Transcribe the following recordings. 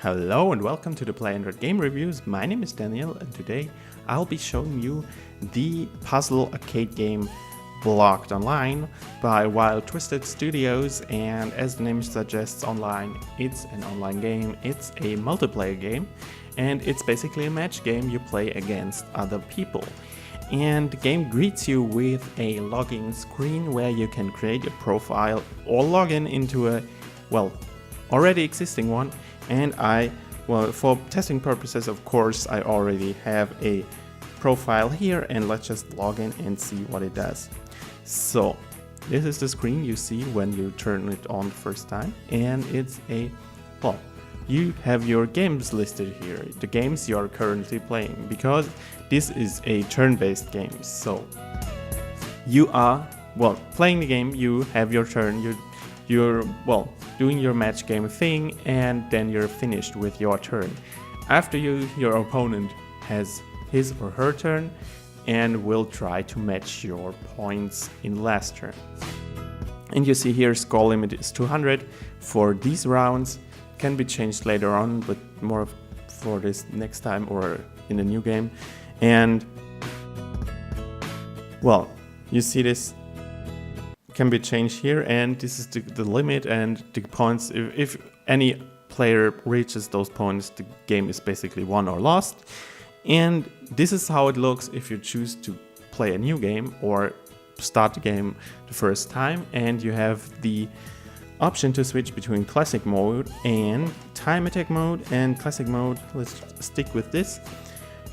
Hello and welcome to the Play Android Game Reviews. My name is Daniel and today I'll be showing you the puzzle arcade game Blocked Online by Wild Twisted Studios, and as the name suggests, online, it's an online game, it's a multiplayer game, and it's basically a match game you play against other people. And the game greets you with a login screen where you can create a profile or log in into a, already existing one. And for testing purposes, of course, I already have a profile here, and let's just log in and see what it does. So this is the screen you see when you turn it on the first time, and it's you have your games listed here, the games you are currently playing, because this is a turn-based game. So you are playing the game, you have your turn, you're doing your match game thing, and then you're finished with your turn. After your opponent has his or her turn and will try to match your points in last turn. And you see here score limit is 200 for these rounds. Can be changed later on, but more for this next time or in a new game. And you see this can be changed here, and this is the limit and the points. If any player reaches those points, the game is basically won or lost. And this is how it looks if you choose to play a new game or start the game the first time, and you have the option to switch between classic mode and time attack mode. And classic mode, let's stick with this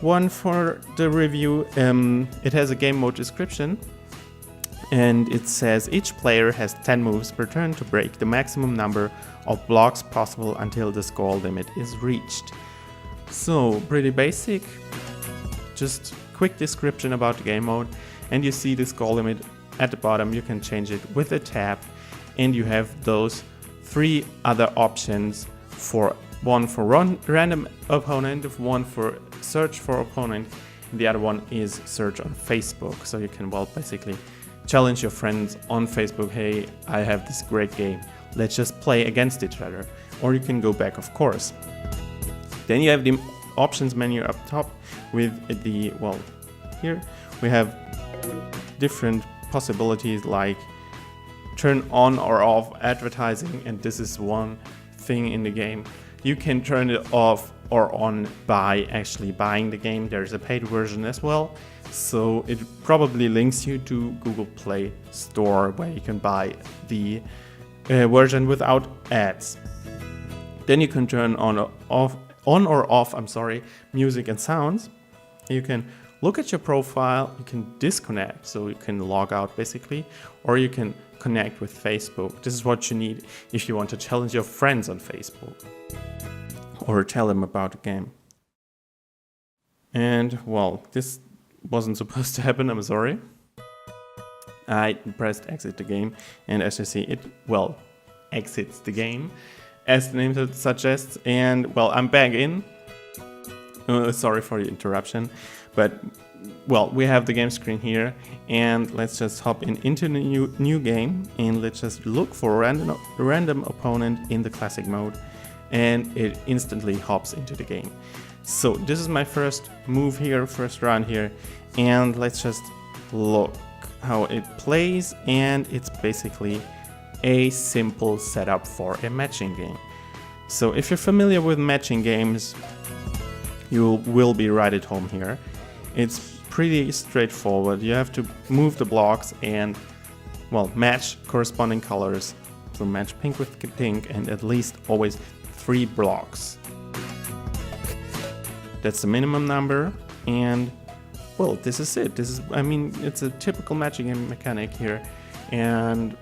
one for the review. It has a game mode description, and it says each player has 10 moves per turn to break the maximum number of blocks possible until the score limit is reached. So pretty basic, just quick description about the game mode, and you see the score limit at the bottom. You can change it with a tab, and you have those three other options, one for random opponent, one for search for opponent, and the other one is search on Facebook. So you can basically challenge your friends on Facebook, hey, I have this great game, let's just play against each other. Or you can go back, of course. Then you have the options menu up top with the, here we have different possibilities like turn on or off advertising, and this is one thing in the game. You can turn it off or on by actually buying the game. There's a paid version as well, so it probably links you to Google Play Store where you can buy the version without ads. Then you can turn on or off music and sounds. You can look at your profile, you can disconnect, so you can log out basically, or you can connect with Facebook. This is what you need if you want to challenge your friends on Facebook or tell them about the game. And this wasn't supposed to happen, I'm sorry. I pressed exit the game, and as you see, it exits the game as the name suggests. And I'm back in. Sorry for the interruption, but we have the game screen here, and let's just hop into the new game, and let's just look for a random opponent in the classic mode, and it instantly hops into the game. So this is my first move here, first round here, and let's just look how it plays. And it's basically a simple setup for a matching game. So if you're familiar with matching games, you will be right at home here. It's pretty straightforward. You have to move the blocks and match corresponding colors. So match pink with pink, and at least always 3 blocks. That's the minimum number, and this is it. It's a typical matching game mechanic here, and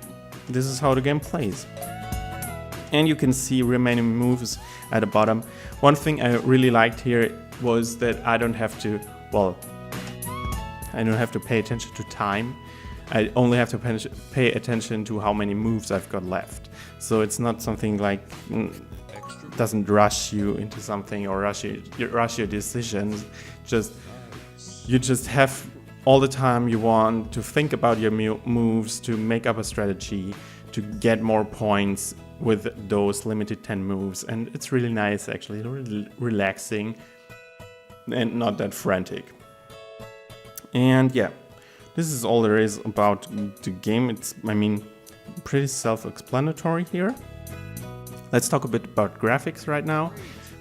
this is how the game plays. And you can see remaining moves at the bottom. One thing I really liked here was that I don't have to pay attention to time. I only have to pay attention to how many moves I've got left. So it's not something like doesn't rush you into something or rush your decisions. You just have all the time you want to think about your moves, to make up a strategy, to get more points with those limited 10 moves, and it's really nice, actually, really relaxing and not that frantic. And yeah, this is all there is about the game. It's, I mean, pretty self-explanatory here. Let's talk a bit about graphics right now,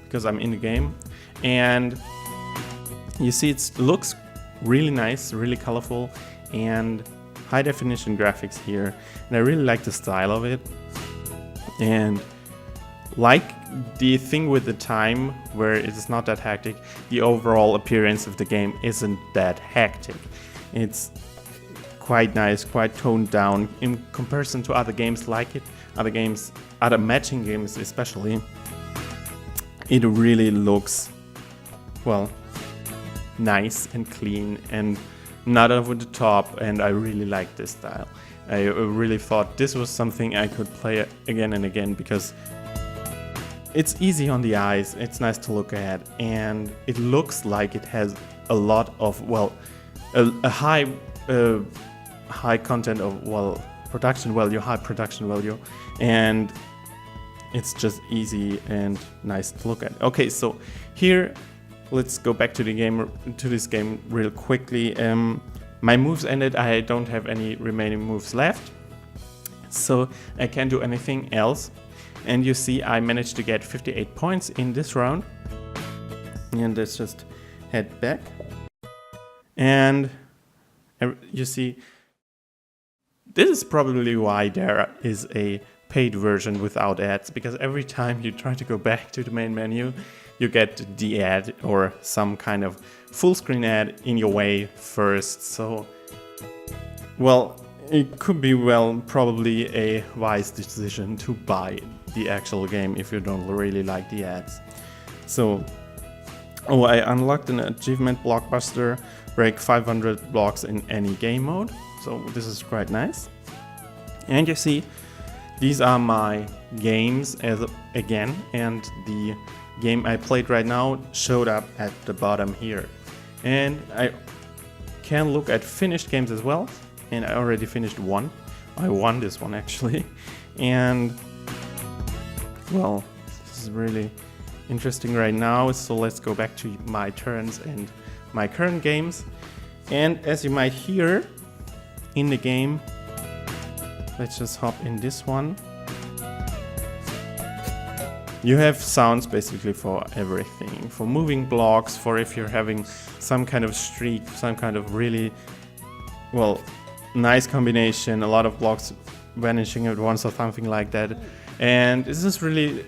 because I'm in the game. And you see it looks really nice, really colorful, and high definition graphics here. And I really like the style of it. And like the thing with the time where it's not that hectic, the overall appearance of the game isn't that hectic. It's quite nice, quite toned down in comparison to other games like it, other matching games especially. It really looks, well, nice and clean and not over the top, and I really like this style. I really thought this was something I could play again and again because it's easy on the eyes, it's nice to look at, and it looks like it has a lot of, well, a high content of, well, high production value, and it's just easy and nice to look at. Okay, so here, let's go back to this game real quickly. My moves ended, I don't have any remaining moves left, so I can't do anything else. And you see I managed to get 58 points in this round. And let's just head back. And you see, this is probably why there is a paid version without ads, because every time you try to go back to the main menu, you get the ad or some kind of full screen ad in your way first. So, well, it could be, well, probably a wise decision to buy the actual game if you don't really like the ads. So, I unlocked an achievement blockbuster, break 500 blocks in any game mode. So this is quite nice. And you see, these are my games again, and the game I played right now showed up at the bottom here. And I can look at finished games as well, and I already finished one. I won this one actually. And well, this is really interesting right now, so let's go back to my turns and my current games. And as you might hear in the game, let's just hop in this one. You have sounds basically for everything, for moving blocks, for if you're having some kind of streak, some kind of really, well, nice combination, a lot of blocks vanishing at once or something like that. And this is really,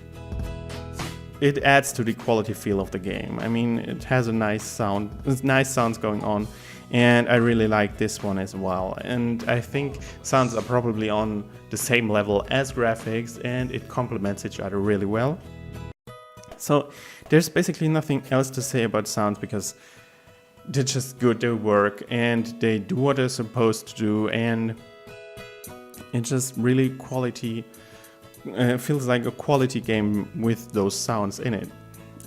it adds to the quality feel of the game. I mean, it has a nice sound, nice sounds going on, and I really like this one as well. And I think sounds are probably on the same level as graphics, and it complements each other really well. So there's basically nothing else to say about sounds, because they're just good, they work, and they do what they're supposed to do, and it's just really quality. Feels like a quality game with those sounds in it,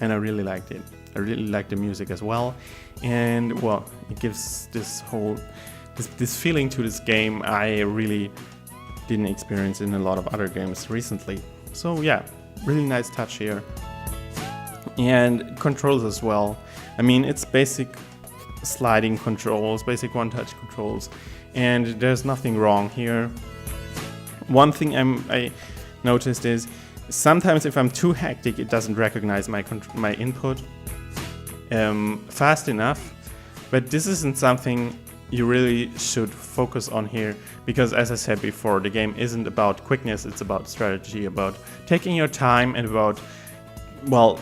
and I really liked it. I really like the music as well, and well, it gives this whole this feeling to this game I really didn't experience in a lot of other games recently. So yeah, really nice touch here. And controls as well. I mean, it's basic sliding controls, basic one-touch controls, and there's nothing wrong here. One thing I noticed is sometimes if I'm too hectic, it doesn't recognize my input fast enough. But this isn't something you really should focus on here, because as I said before, the game isn't about quickness, it's about strategy, about taking your time, and about, well,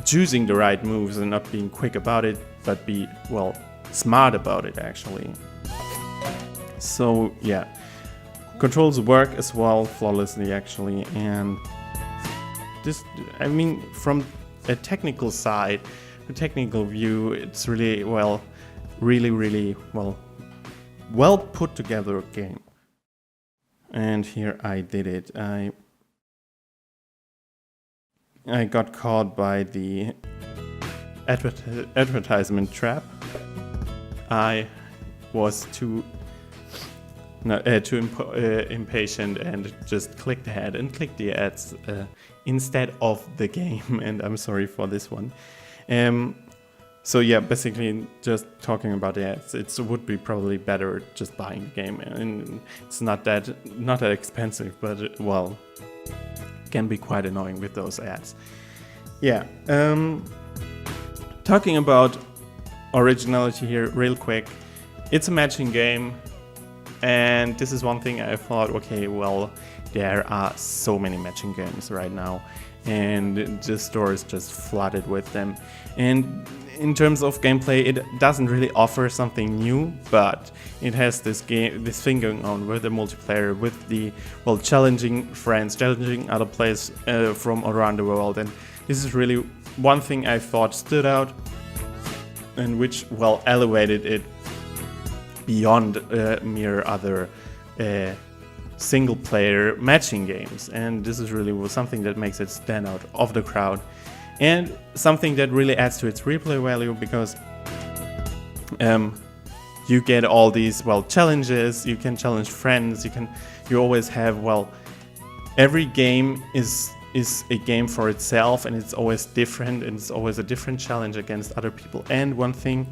choosing the right moves and not being quick about it, but be, well, smart about it actually. So yeah, controls work as well flawlessly actually, and this, I mean, from a technical side, a technical view, it's really well, really well put together game. And here I did it. I got caught by the advertisement trap. I was too impatient and just clicked ahead and clicked the ads instead of the game. And I'm sorry for this one. So yeah, basically just talking about the ads, it would be probably better just buying the game, and it's not that expensive, but well, can be quite annoying with those ads. Yeah. Talking about originality here real quick, it's a matching game, and this is one thing I thought, okay, well, there are so many matching games right now, and the store is just flooded with them. And in terms of gameplay, it doesn't really offer something new, but it has this thing going on with the multiplayer, with the, well, challenging friends, challenging other players from around the world. And this is really one thing I thought stood out, and which, well, elevated it beyond mere other single player matching games. And this is really something that makes it stand out of the crowd, and something that really adds to its replay value, because you get all these, well, challenges, you can challenge friends, you always have, well, every game is a game for itself, and it's always different, and it's always a different challenge against other people. And one thing,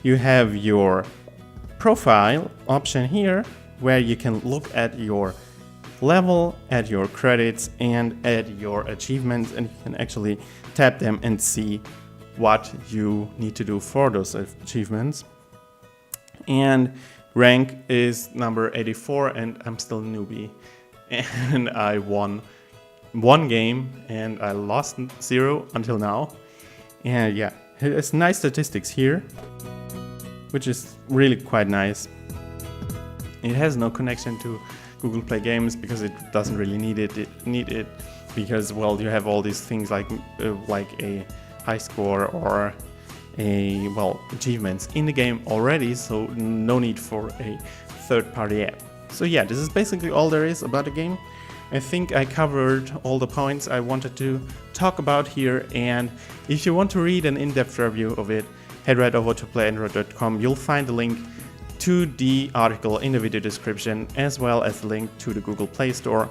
you have your profile option here, where you can look at your level, at your credits, and at your achievements, and you can actually tap them and see what you need to do for those achievements. And rank is number 84, and I'm still a newbie, and I won one game and I lost 0 until now. And yeah, it's nice statistics here, which is really quite nice. It has no connection to Google Play Games because it doesn't really need it because, well, you have all these things like a high score or a, well, achievements in the game already, so no need for a third-party app. So yeah, this is basically all there is about the game. I think I covered all the points I wanted to talk about here, and if you want to read an in-depth review of it, head right over to playandroid.com. You'll find the link to the article in the video description, as well as the link to the Google Play Store.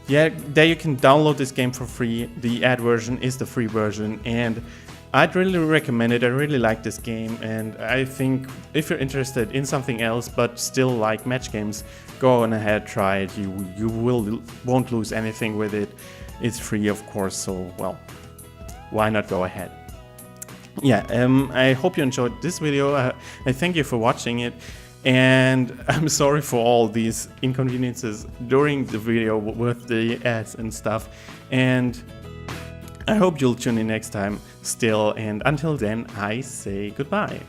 Yeah, there you can download this game for free. The ad version is the free version, and I'd really recommend it. I really like this game, and I think if you're interested in something else but still like match games, go on ahead, try it. You won't lose anything with it. It's free, of course, so, well, why not go ahead? Yeah, I hope you enjoyed this video. I thank you for watching it, and I'm sorry for all these inconveniences during the video with the ads and stuff, and I hope you'll tune in next time still, and until then, I say goodbye.